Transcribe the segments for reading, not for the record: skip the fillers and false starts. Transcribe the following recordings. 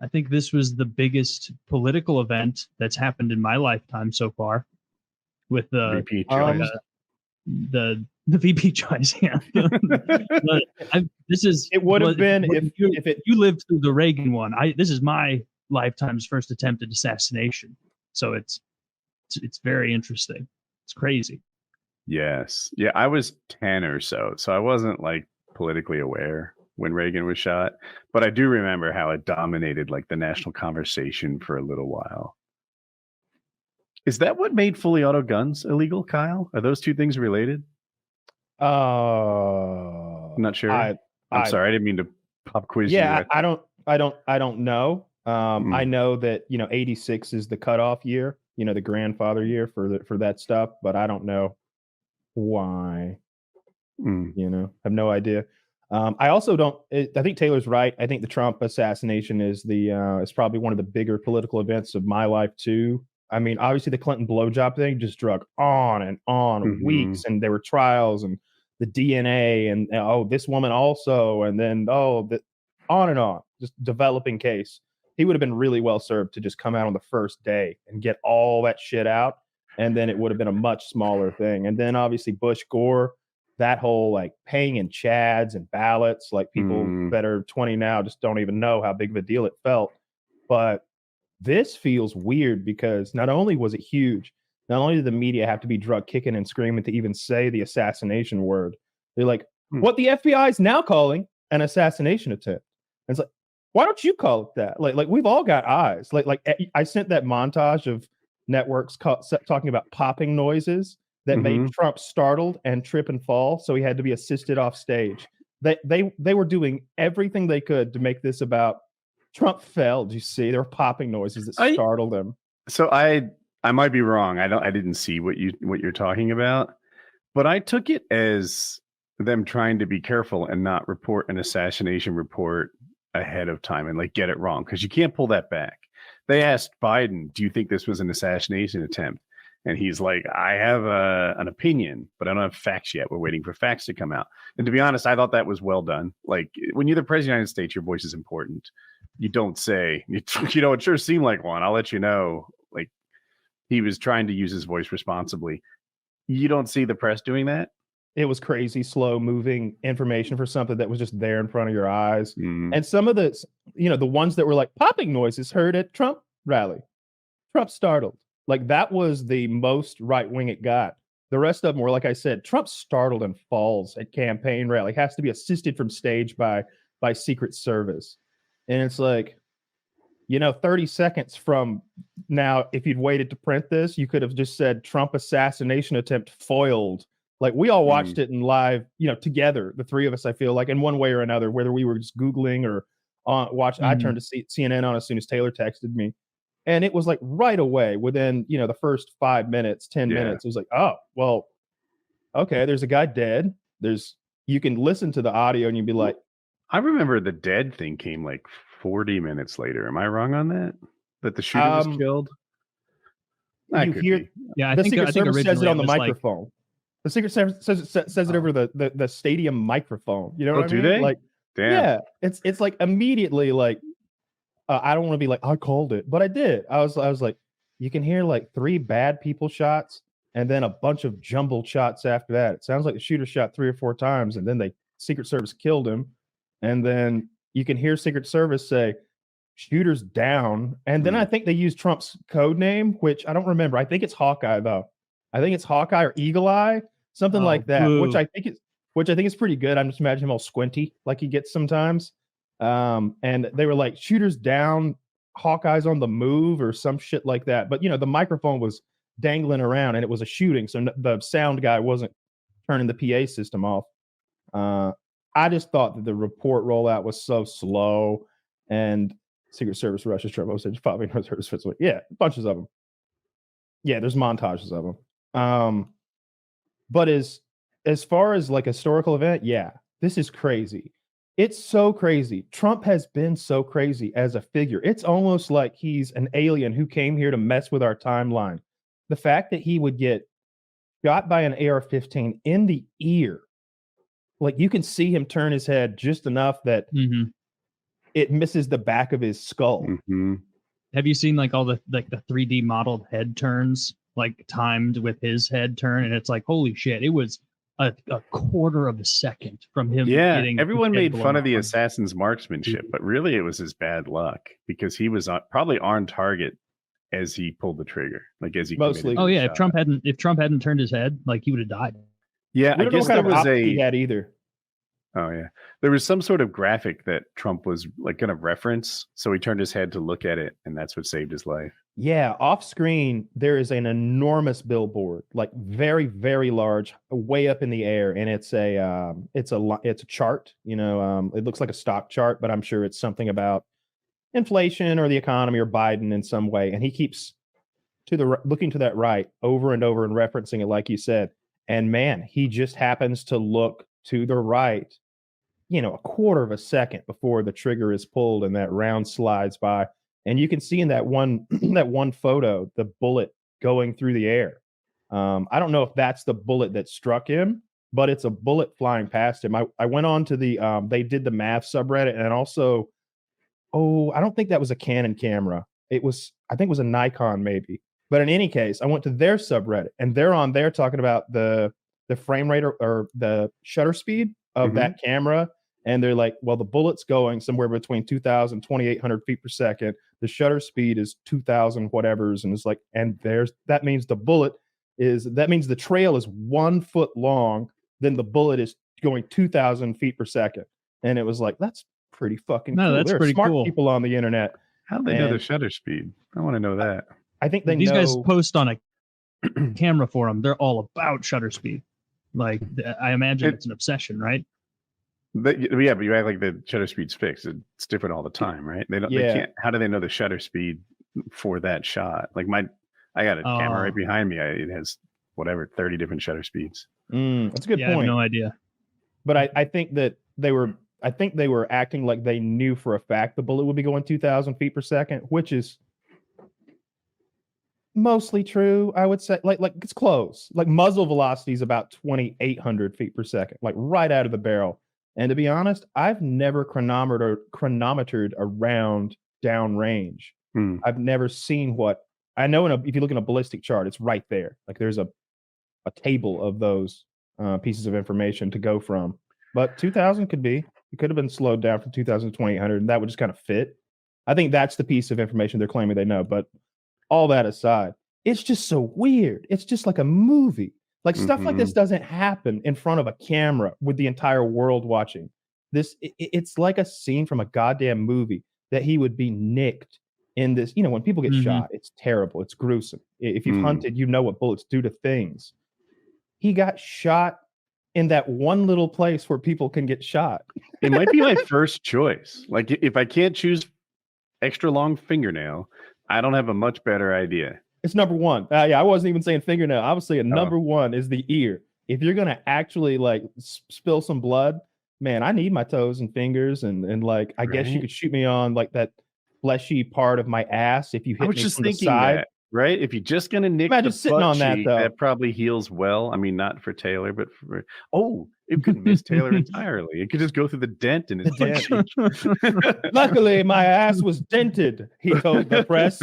I think this was the biggest political event that's happened in my lifetime so far, with the VP choice. The VP choice. Yeah, It would have been if you lived through the Reagan one. This is my lifetime's first attempted assassination, so it's very interesting. It's crazy. Yes, yeah, I was 10 or so I wasn't like politically aware when Reagan was shot, but I do remember how it dominated like the national conversation for a little while. Is that what made fully auto guns illegal, Kyle? Are those two things related? I'm not sure. I'm sorry, I didn't mean to pop quiz you. Yeah, I don't know. I know that 86 is the cutoff year, the grandfather year for that stuff, but I don't know why. I have no idea. I also don't. I think Taylor's right. I think the Trump assassination is probably one of the bigger political events of my life too. I mean, obviously the Clinton blowjob thing just drug on and on weeks, and there were trials and the DNA and this woman also, and then on and on, just developing case. He would have been really well served to just come out on the first day and get all that shit out, and then it would have been a much smaller thing. And then obviously Bush Gore. That whole like paying in chads and ballots, like people that are 20 now just don't even know how big of a deal it felt. But this feels weird because not only was it huge, not only did the media have to be drug kicking and screaming to even say the assassination word, they're like, what the FBI is now calling an assassination attempt. And it's like, why don't you call it that? Like we've all got eyes. Like I sent that montage of networks talking about popping noises that made Trump startled and trip and fall, so he had to be assisted off stage. They were doing everything they could to make this about Trump fell. Do you see? There were popping noises that startled him. So I might be wrong. I didn't see what you're talking about, but I took it as them trying to be careful and not report an assassination report ahead of time and like get it wrong, because you can't pull that back. They asked Biden, "Do you think this was an assassination attempt?" And he's like, I have an opinion, but I don't have facts yet. We're waiting for facts to come out. And to be honest, I thought that was well done. Like when you're the president of the United States, your voice is important. You don't say, it sure seemed like one. I'll let you know. Like he was trying to use his voice responsibly. You don't see the press doing that. It was crazy, slow moving information for something that was just there in front of your eyes. And some of the, the ones that were like popping noises heard at Trump rally. Trump startled. Like that was the most right wing it got. The rest of them were, like I said, Trump startled and falls at campaign rally, has to be assisted from stage by Secret Service. And it's like, 30 seconds from now, if you'd waited to print this, you could have just said Trump assassination attempt foiled. Like we all watched it in live, together, the three of us, I feel like in one way or another, whether we were just Googling or watching. I turned to CNN on as soon as Taylor texted me. And it was like right away within, the first 5 minutes, 10 minutes, it was like, oh, well, okay, there's a guy dead. You can listen to the audio and you'd be like. I remember the dead thing came like 40 minutes later. Am I wrong on that? That the shooter was killed? You hear, yeah, the Secret Service says it on the microphone. The Secret Service says it over the stadium microphone. You know what I mean? Do they? Like, damn. Yeah, it's like immediately like, I don't want to be like, I called it, but I did. I was like, you can hear like 3 bad people shots and then a bunch of jumbled shots after that. It sounds like the shooter shot 3 or 4 times and then Secret Service killed him. And then you can hear Secret Service say, shooter's down. And then I think they used Trump's code name, which I don't remember. I think it's Hawkeye though. I think it's Hawkeye or Eagle Eye, something like that, which I think is pretty good. I'm just imagining him all squinty like he gets sometimes. And they were like, shooters down, Hawkeye's on the move or some shit like that. But, the microphone was dangling around and it was a shooting. So the sound guy wasn't turning the PA system off. I just thought that the report rollout was so slow and Secret Service Russia, Trump said, yeah, bunches of them. Yeah, there's montages of them. But as far as like a historical event, yeah, this is crazy. It's so crazy. Trump has been so crazy as a figure. It's almost like he's an alien who came here to mess with our timeline. The fact that he would get shot by an AR-15 in the ear, like you can see him turn his head just enough that it misses the back of his skull. Mm-hmm. Have you seen like all the 3D modeled head turns, like timed with his head turn? And it's like, holy shit, it was a quarter of a second from him. Yeah, getting everyone his head made blown fun of off. the assassin's marksmanship, but really it was his bad luck because he was probably on target as he pulled the trigger, like as he Mostly. Oh yeah, shot. if Trump hadn't turned his head, like he would have died. Yeah, We I don't know guess what kind there of was optic he had either. Oh yeah, there was some sort of graphic that Trump was like going to reference, so he turned his head to look at it, and that's what saved his life. Yeah, off screen there is an enormous billboard, like very, very large, way up in the air, and it's a chart. You know, it looks like a stock chart, but I'm sure it's something about inflation or the economy or Biden in some way. And he keeps looking to that right over and over and referencing it, like you said. And man, he just happens to look to the right, you know, a quarter of a second before the trigger is pulled and that round slides by. And you can see in that one photo the bullet going through the air. I don't know if that's the bullet that struck him, but it's a bullet flying past him. I went on to the they did the math subreddit, and also, I don't think that was a Canon camera. I think it was a Nikon maybe. But in any case, I went to their subreddit, and they're on there talking about the frame rate or the shutter speed of that camera. And they're like, well, the bullet's going somewhere between 2,000 and 2,800 feet per second. The shutter speed is 2,000 whatevers. And it's like, that means the trail is 1 foot long. Then the bullet is going 2,000 feet per second. And it was like, that's pretty fucking cool. That's there pretty are smart cool. people on the internet. How do they know the shutter speed? I want to know that. I think these guys post on a camera forum. They're all about shutter speed. Like, I imagine it's an obsession, right? But you act like the shutter speed's fixed. It's different all the time, right? They can't. How do they know the shutter speed for that shot? Like I got a camera right behind me. It has 30 different shutter speeds. That's a good point. I have no idea. But I think that they were acting like they knew for a fact the bullet would be going 2,000 feet per second, which is mostly true, I would say. Like it's close. Like muzzle velocity is about 2,800 feet per second, like right out of the barrel. And to be honest, I've never chronometered around downrange. I've never seen what I know. If you look in a ballistic chart, it's right there. Like there's a table of those pieces of information to go from. But 2,000 could have been slowed down from 2,000 to 2,800, and that would just kind of fit. I think that's the piece of information they're claiming they know. But all that aside, it's just so weird. It's just like a movie. Like stuff like this doesn't happen in front of a camera with the entire world watching. It's like a scene from a goddamn movie that he would be nicked in this. You know, when people get shot, it's terrible. It's gruesome. If you've hunted, you know what bullets do to things. He got shot in that one little place where people can get shot. It might be my first choice. Like if I can't choose extra long fingernail, I don't have a much better idea. It's number one. I wasn't even saying fingernail. I was saying number one is the ear. If you're gonna actually like spill some blood, man, I need my toes and fingers and like I guess you could shoot me on like that fleshy part of my ass if you hit me from the side. That, right? If you're just gonna nick imagine the sitting on that, though. That probably heals well. I mean, not for Taylor, but for it could miss Taylor entirely. It could just go through the dent in his butt cheek. Luckily, my ass was dented. He told the press.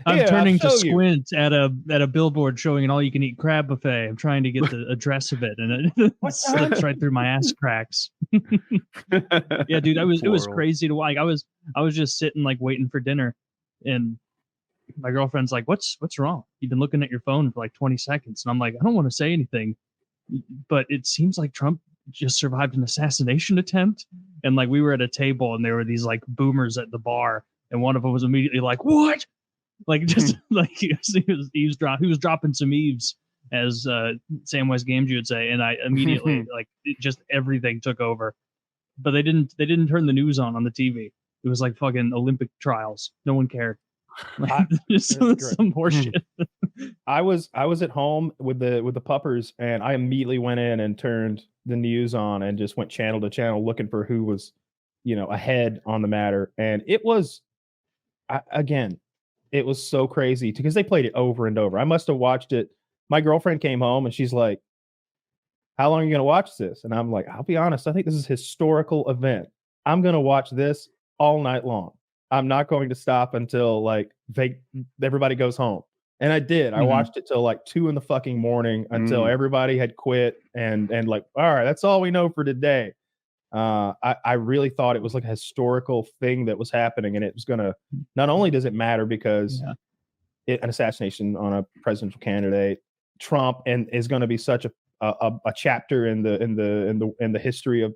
I'm turning to squint at a billboard showing an all-you-can-eat crab buffet. I'm trying to get the address of it, and it slips right through my ass cracks. Yeah, dude, it was crazy to watch. Like, I was just sitting like waiting for dinner, and my girlfriend's like, "What's wrong? You've been looking at your phone for like 20 seconds," and I'm like, "I don't want to say anything, but it seems like Trump just survived an assassination attempt." And like we were at a table, and there were these like boomers at the bar. And one of them was immediately like, "What?" Like just like he was dropping some eaves, as Samwise Gamgee would say, and I immediately like just everything took over. But they didn't turn the news on the TV. It was like fucking Olympic trials. No one cared. Like, just some horseshit. I was at home with the puppers, and I immediately went in and turned the news on and just went channel to channel looking for who was, ahead on the matter. And it was. It was so crazy because they played it over and over. I must have watched it. My girlfriend came home and she's like, "How long are you going to watch this?" And I'm like, "I'll be honest. I think this is a historical event." I'm going to watch this all night long. I'm not going to stop until like everybody goes home. And I did. I watched it till like 2 a.m. until everybody had quit and like, all right, that's all we know for today. I really thought it was like a historical thing that was happening, and it was gonna. Not only does it matter because an assassination on a presidential candidate, Trump, and is going to be such a chapter in the history of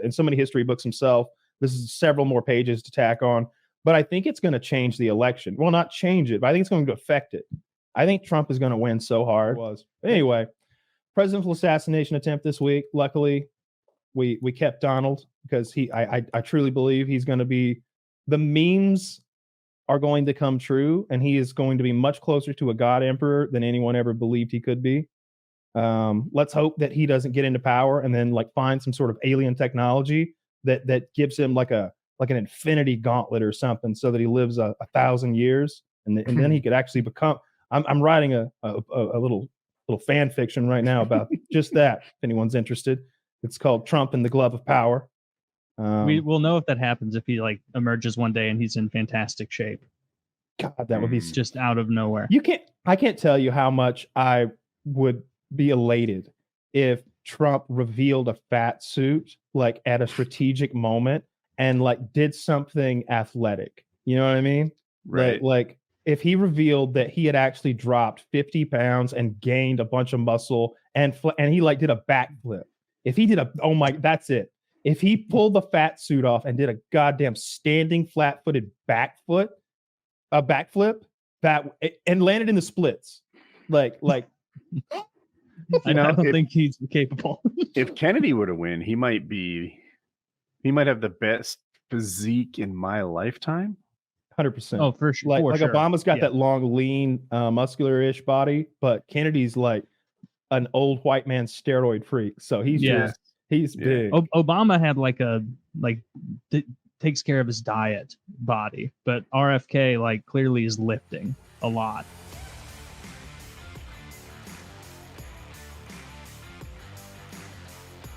in so many history books himself. This is several more pages to tack on, but I think it's going to change the election. Well, not change it, but I think it's going to affect it. I think Trump is going to win so hard. Anyway, presidential assassination attempt this week. Luckily, we kept Donald because I truly believe he's going to be, the memes are going to come true, and he is going to be much closer to a god emperor than anyone ever believed he could be. Let's hope that he doesn't get into power and then like find some sort of alien technology that gives him like an infinity gauntlet or something, so that he lives 1,000 years, and then he could actually become. I'm writing a little fan fiction right now about just that. If anyone's interested, it's called Trump and the Glove of Power. We will know if that happens if he like emerges one day and he's in fantastic shape. God, that would be just out of nowhere. I can't tell you how much I would be elated if Trump revealed a fat suit like at a strategic moment and like did something athletic. You know what I mean? Right. Like if he revealed that he had actually dropped 50 pounds and gained a bunch of muscle and he like did a backflip. If he did that's it. If he pulled the fat suit off and did a goddamn standing flat-footed backflip, and landed in the splits, like. I don't think he's capable. If Kennedy were to win, he might have the best physique in my lifetime. 100%. Oh, for sure. Like Obama's got that long, lean, muscular-ish body, but Kennedy's like an old white man steroid freak. So he's big. Obama had takes care of his diet body, but RFK like clearly is lifting a lot.